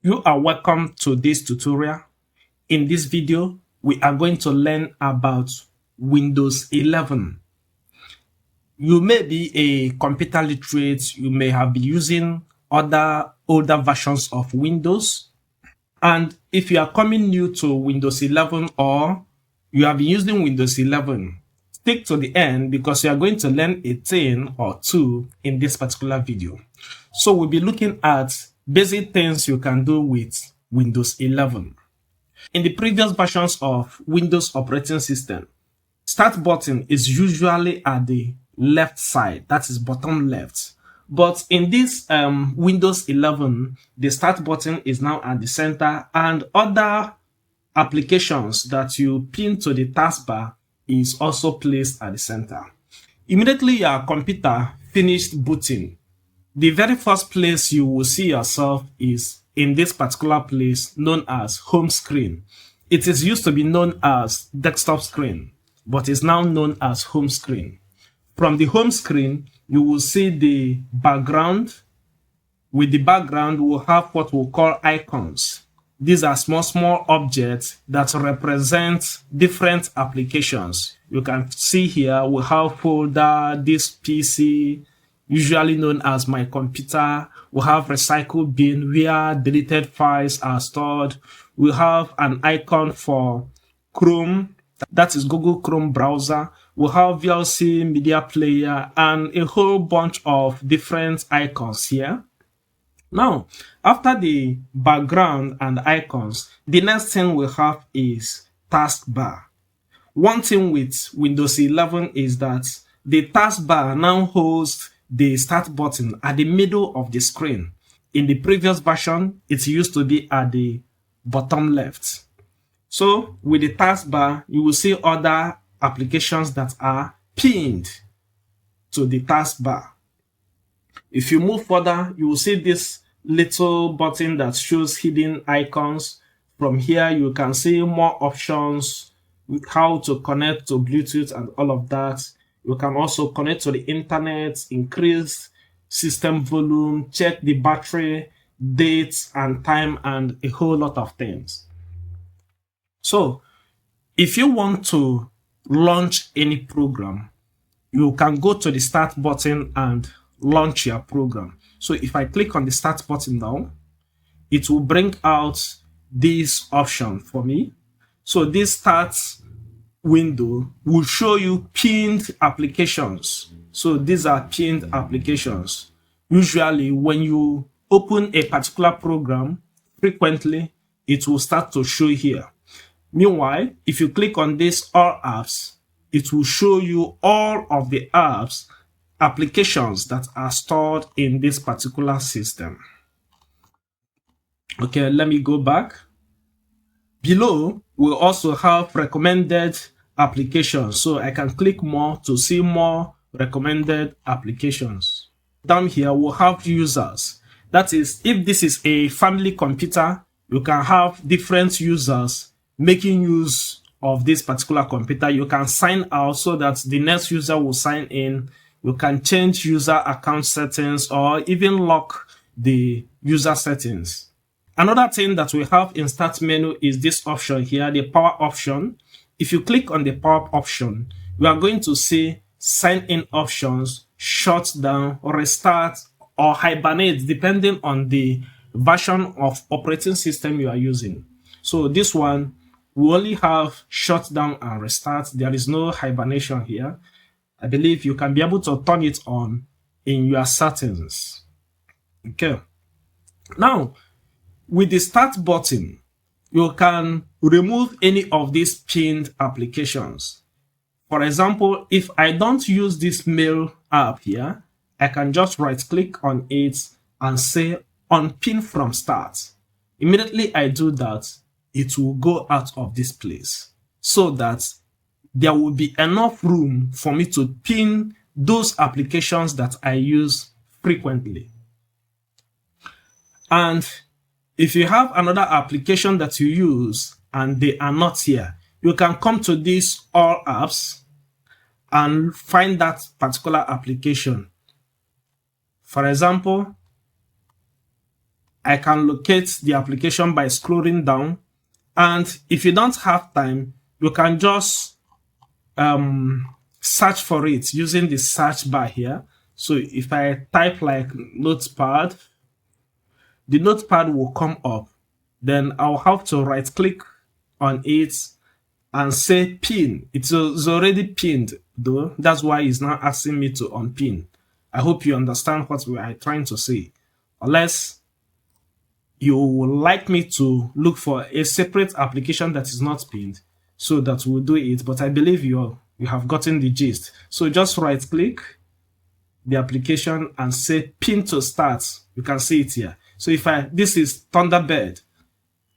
You are welcome to this tutorial. In this video, we are going to learn about Windows 11. You may be a computer literate, you may have been using other older versions of Windows. And if you are coming new to Windows 11 or you have been using Windows 11, stick to the end because you are going to learn a thing or two in this particular video. So we'll be looking at basic things you can do with Windows 11. In the previous versions of Windows operating system, start button is usually at the left side, that is bottom left. But in this Windows 11, the start button is now at the center, and other applications that you pin to the taskbar is also placed at the center. Immediately your computer finished booting, the very first place you will see yourself is in this particular place known as home screen. It is used to be known as desktop screen, but is now known as home screen. From the home screen, you will see the background. With the background, we'll have what we'll call icons. These are small objects that represent different applications. You can see here we have folder, this PC, usually known as my computer. We have recycle bin where deleted files are stored. We have an icon for Chrome, that is Google Chrome browser. We have VLC media player and a whole bunch of different icons here. Now, after the background and icons, the next thing we have is taskbar. One thing with Windows 11 is that the taskbar now holds the start button at the middle of the screen. In the previous version, it used to be at the bottom left. So with the taskbar, you will see other applications that are pinned to the taskbar. If you move further, you will see this little button that shows hidden icons. From here, you can see more options with how to connect to Bluetooth and all of that. You can also connect to the internet, increase system volume, check the battery, dates and time, and a whole lot of things. So if you want to launch any program, you can go to the start button and launch your program. So if I click on the start button now, it will bring out this option for me. So this start window will show you pinned applications. So these are pinned applications. Usually when you open a particular program frequently, it will start to show here. Meanwhile, if you click on this all apps, it will show you all of the applications that are stored in this particular system. Okay, let me go back. Below, we also have recommended applications. So I can click more to see more recommended applications. Down here, we'll have users. That is, if this is a family computer, you can have different users making use of this particular computer. You can sign out so that the next user will sign in. You can change user account settings or even lock the user settings. Another thing that we have in start menu is this option here, the power option. If you click on the power option, you are going to see sign in options, shut down, restart, or hibernate depending on the version of operating system you are using. So this one, we only have shut down and restart. There is no hibernation here. I believe you can be able to turn it on in your settings. Okay. Now, with the start button, you can remove any of these pinned applications. For example, if I don't use this mail app here, I can just right click on it and say unpin from start. Immediately I do that, it will go out of this place so that there will be enough room for me to pin those applications that I use frequently. And if you have another application that you use and they are not here, you can come to this all apps and find that particular application. For example, I can locate the application by scrolling down. And if you don't have time, you can just search for it using the search bar here. So if I type like notepad, the notepad will come up. Then I'll have to right click on it and say pin. It's already pinned though. That's why it's now asking me to unpin. I hope you understand what we are trying to say. Unless you would like me to look for a separate application that is not pinned, so that we'll do it. But I believe you have gotten the gist. So just right click the application and say pin to start. You can see it here. So this is Thunderbird.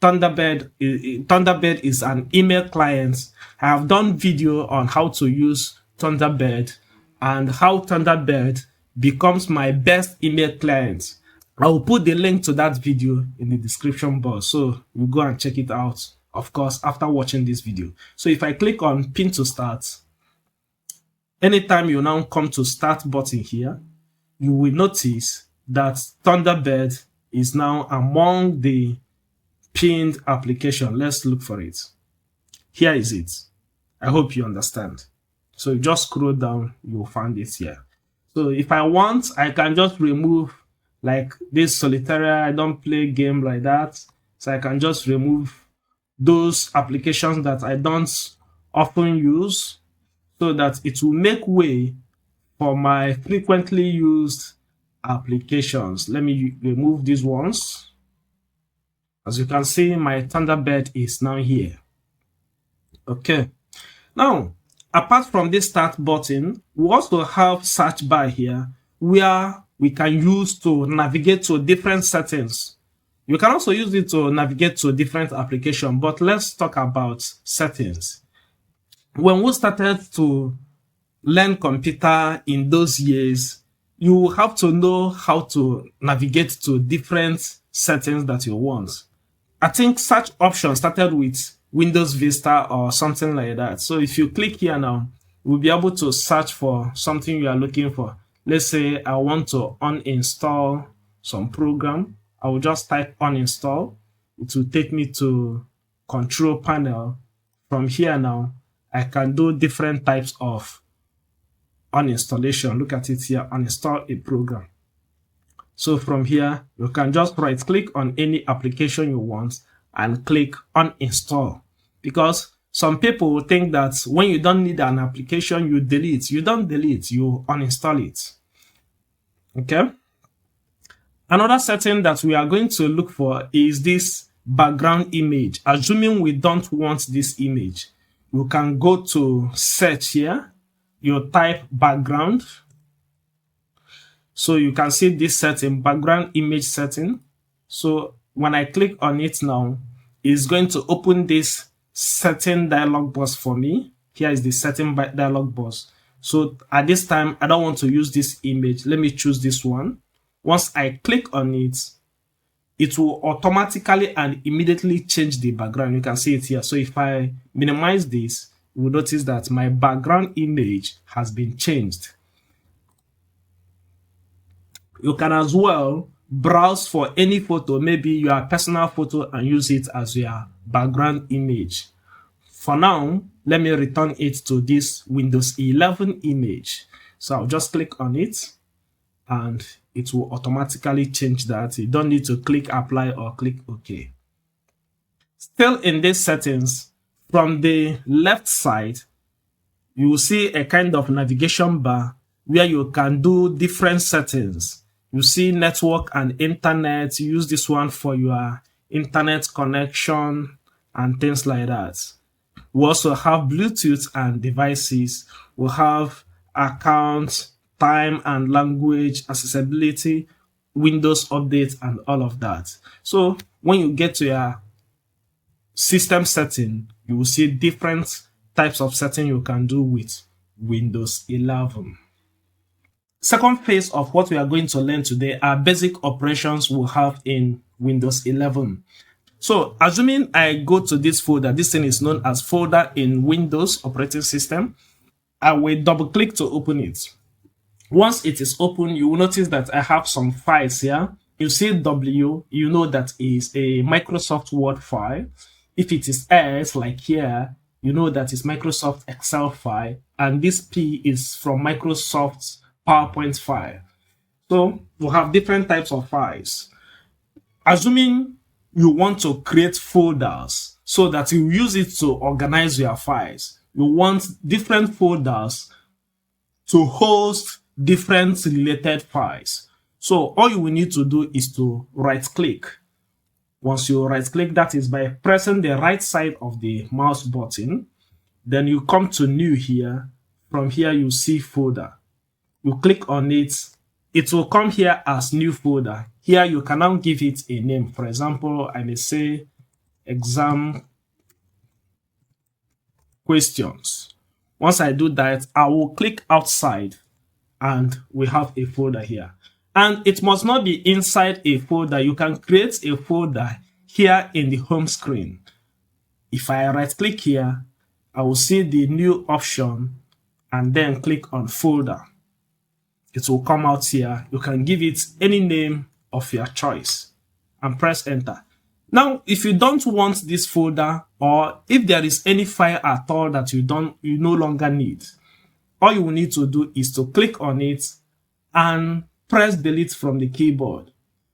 Thunderbird is an email client. I have done video on how to use Thunderbird and how Thunderbird becomes my best email client. I will put the link to that video in the description box, so you go and check it out, of course, after watching this video. So if I click on pin to start, anytime you now come to start button here, you will notice that Thunderbird is now among the pinned application. Let's look for it. Here is it. I hope you understand. So you just scroll down, you'll find it here. So if I want, I can just remove like this solitaire. I don't play game like that. So I can just remove those applications that I don't often use, so that it will make way for my frequently used applications. Let me remove these ones. As you can see, my Thunderbird is now here. Okay. Now, apart from this start button, we also have search bar here where we can use to navigate to different settings. You can also use it to navigate to different applications, but let's talk about settings. When we started to learn computer in those years, you have to know how to navigate to different settings that you want. I think search option started with Windows Vista or something like that. So if you click here now, we'll be able to search for something you are looking for. Let's say I want to uninstall some program. I will just type uninstall. It will take me to control panel. From here now, I can do different types of uninstallation. Look at it here, uninstall a program. So from here, you can just right click on any application you want and click uninstall. Because some people think that when you don't need an application, you delete. You don't delete, you uninstall it. Okay. Another setting that we are going to look for is this background image. Assuming we don't want this image, you can go to search here. You type background. So you can see this setting, background image setting. So when I click on it now, it's going to open this setting dialog box for me. Here is the setting dialog box. So at this time, I don't want to use this image. Let me choose this one. Once I click on it, it will automatically and immediately change the background. You can see it here. So if I minimize this, you will notice that my background image has been changed. You can as well browse for any photo, maybe your personal photo, and use it as your background image. For now, let me return it to this Windows 11 image. So I'll just click on it and it will automatically change that. You don't need to click apply or click OK. Still in these settings, from the left side, you will see a kind of navigation bar where you can do different settings. You see network and internet. You use this one for your internet connection and things like that. We also have Bluetooth and devices. We have accounts, time and language, accessibility, Windows updates, and all of that. So when you get to your system setting, you will see different types of setting you can do with Windows 11. Second phase of what we are going to learn today are basic operations we have in Windows 11. So assuming I go to this folder, this thing is known as folder in Windows operating system, I will double click to open it. Once it is open, you will notice that I have some files here. You see W, you know that is a Microsoft Word file. If it is S, like here, you know that is Microsoft Excel file. And this P is from Microsoft PowerPoint file. So we have different types of files. Assuming you want to create folders so that you use it to organize your files. You want different folders to host different related files. So all you will need to do is to right click. Once you right click, that is by pressing the right side of the mouse button. Then you come to new here. From here you see folder. You click on it. It will come here as new folder. Here you can now give it a name. For example, I may say exam questions. Once I do that, I will click outside and we have a folder here. And it must not be inside a folder. You can create a folder here in the home screen. If I right click here, I will see the new option and then click on folder. It will come out here. You can give it any name of your choice and press enter. Now, if you don't want this folder, or if there is any file at all that you no longer need, all you will need to do is to click on it and press delete from the keyboard.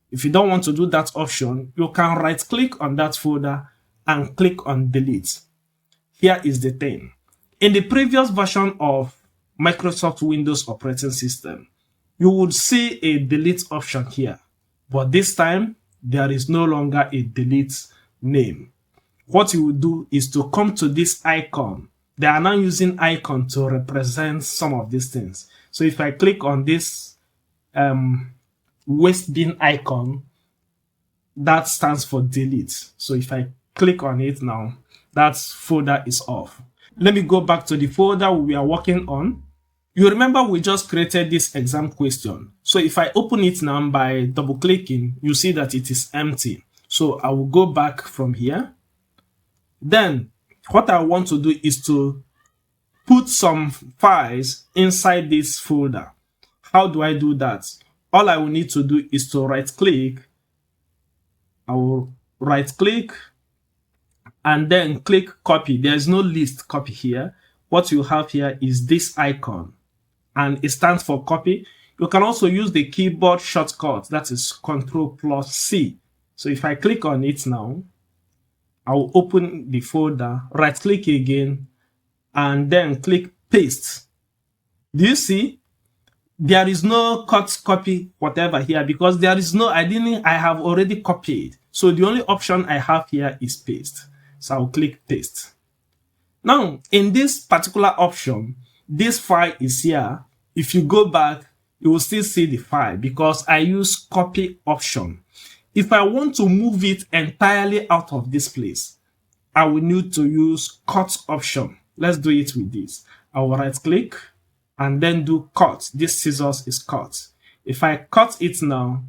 If you don't want to do that option, you can right click on that folder and click on delete. Here is the thing. In the previous version of Microsoft Windows operating system, you would see a delete option here, but this time there is no longer a delete name. What you will do is to come to this icon. They are now using icon to represent some of these things. So if I click on this waste bin icon, that stands for delete. So if I click on it now, that folder is off. Let me go back to the folder we are working on. You remember we just created this exam question. So if I open it now by double clicking, you see that it is empty. So I will go back from here. Then what I want to do is to put some files inside this folder. How do I do that? All I will need to do is to right click. I will right click and then click copy. There is no list copy here. What you have here is this icon and it stands for copy. You can also use the keyboard shortcut, that is Ctrl+C. So if I click on it now, I will open the folder, right click again, and then click paste. Do you see? There is no cut, copy, whatever here because there is no, I have already copied. So the only option I have here is paste. So I'll click paste. Now, in this particular option, this file is here. If you go back, you will still see the file because I use copy option. If I want to move it entirely out of this place, I will need to use cut option. Let's do it with this. I will right click and then do cut. This scissors is cut. If I cut it now,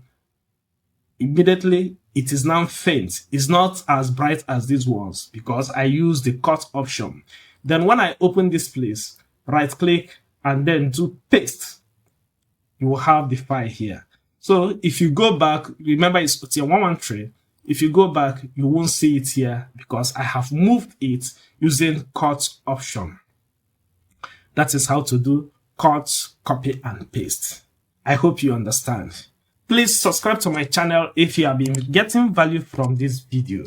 immediately it is now faint. It's not as bright as this was because I use the cut option. Then when I open this place, right click and then do paste, you will have the file here. So if you go back, remember it's tier 113. If you go back, you won't see it here because I have moved it using cut option. That is how to do cut, copy, and paste. I hope you understand. Please subscribe to my channel if you have been getting value from this video.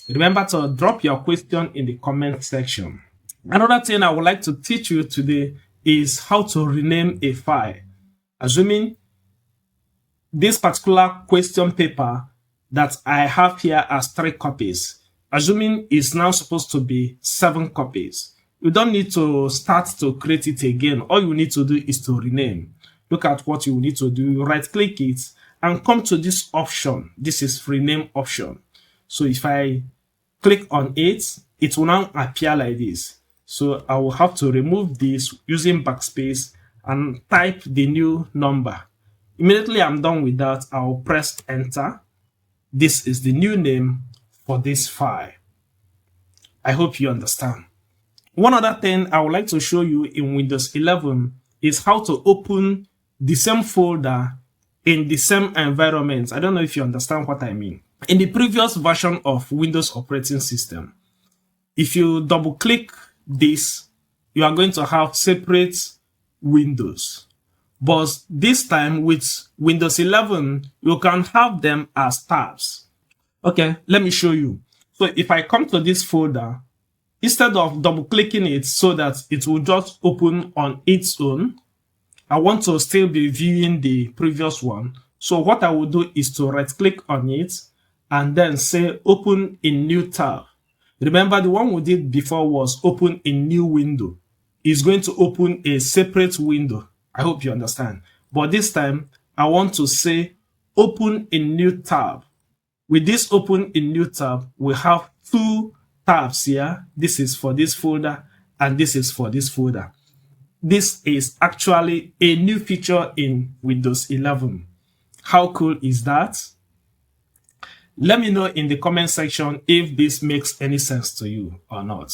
Remember to drop your question in the comment section. Another thing I would like to teach you today is how to rename a file. Assuming this particular question paper that I have here as 3 copies, assuming it's now supposed to be 7 copies. You don't need to start to create it again. All you need to do is to rename. Look at what you need to do. Right click it and come to this option. This is rename option. So if I click on it, it will now appear like this. So I will have to remove this using backspace and type the new number. Immediately I'm done with that, I'll press enter. This is the new name for this file. I hope you understand. One other thing I would like to show you in Windows 11 is how to open the same folder in the same environment. I don't know if you understand what I mean. In the previous version of Windows operating system, if you double click this, you are going to have separate windows. But this time with Windows 11, you can have them as tabs. Okay, let me show you. So if I come to this folder, instead of double clicking it so that it will just open on its own, I want to still be viewing the previous one. So what I will do is to right click on it and then say open in new tab. Remember, the one we did before was open in new window. It's going to open a separate window. I hope you understand. But this time, I want to say open in new tab. With this open in new tab, we have two tabs here. This is for this folder and this is for this folder. This is actually a new feature in Windows 11. How cool is that? Let me know in the comment section if this makes any sense to you or not.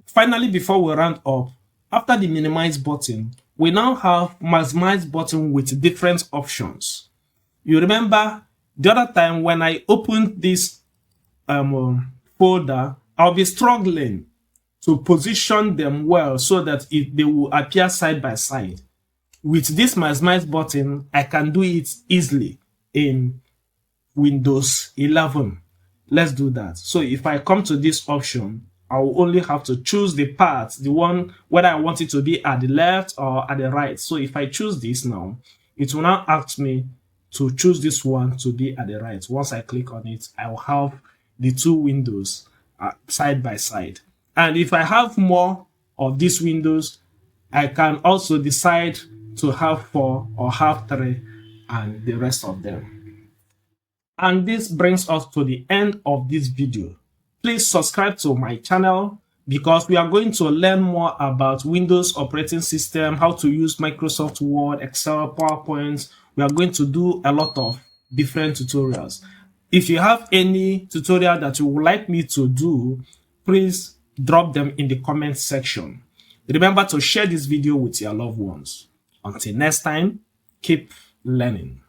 Finally, before we round up, after the minimize button, we now have maximize button with different options. You remember the other time when I opened this folder, I'll be struggling to position them well so that they will appear side by side. With this maximize button, I can do it easily in Windows 11. Let's do that. So if I come to this option, I will only have to choose the part, the one whether I want it to be at the left or at the right. So if I choose this now, it will now ask me to choose this one to be at the right. Once I click on it, I will have the two windows side by side. And if I have more of these windows, I can also decide to have 4 or have 3 and the rest of them. And this brings us to the end of this video. Please subscribe to my channel because we are going to learn more about Windows operating system, how to use Microsoft Word, Excel, PowerPoint. We are going to do a lot of different tutorials. If you have any tutorial that you would like me to do, please drop them in the comment section. Remember to share this video with your loved ones. Until next time, keep learning.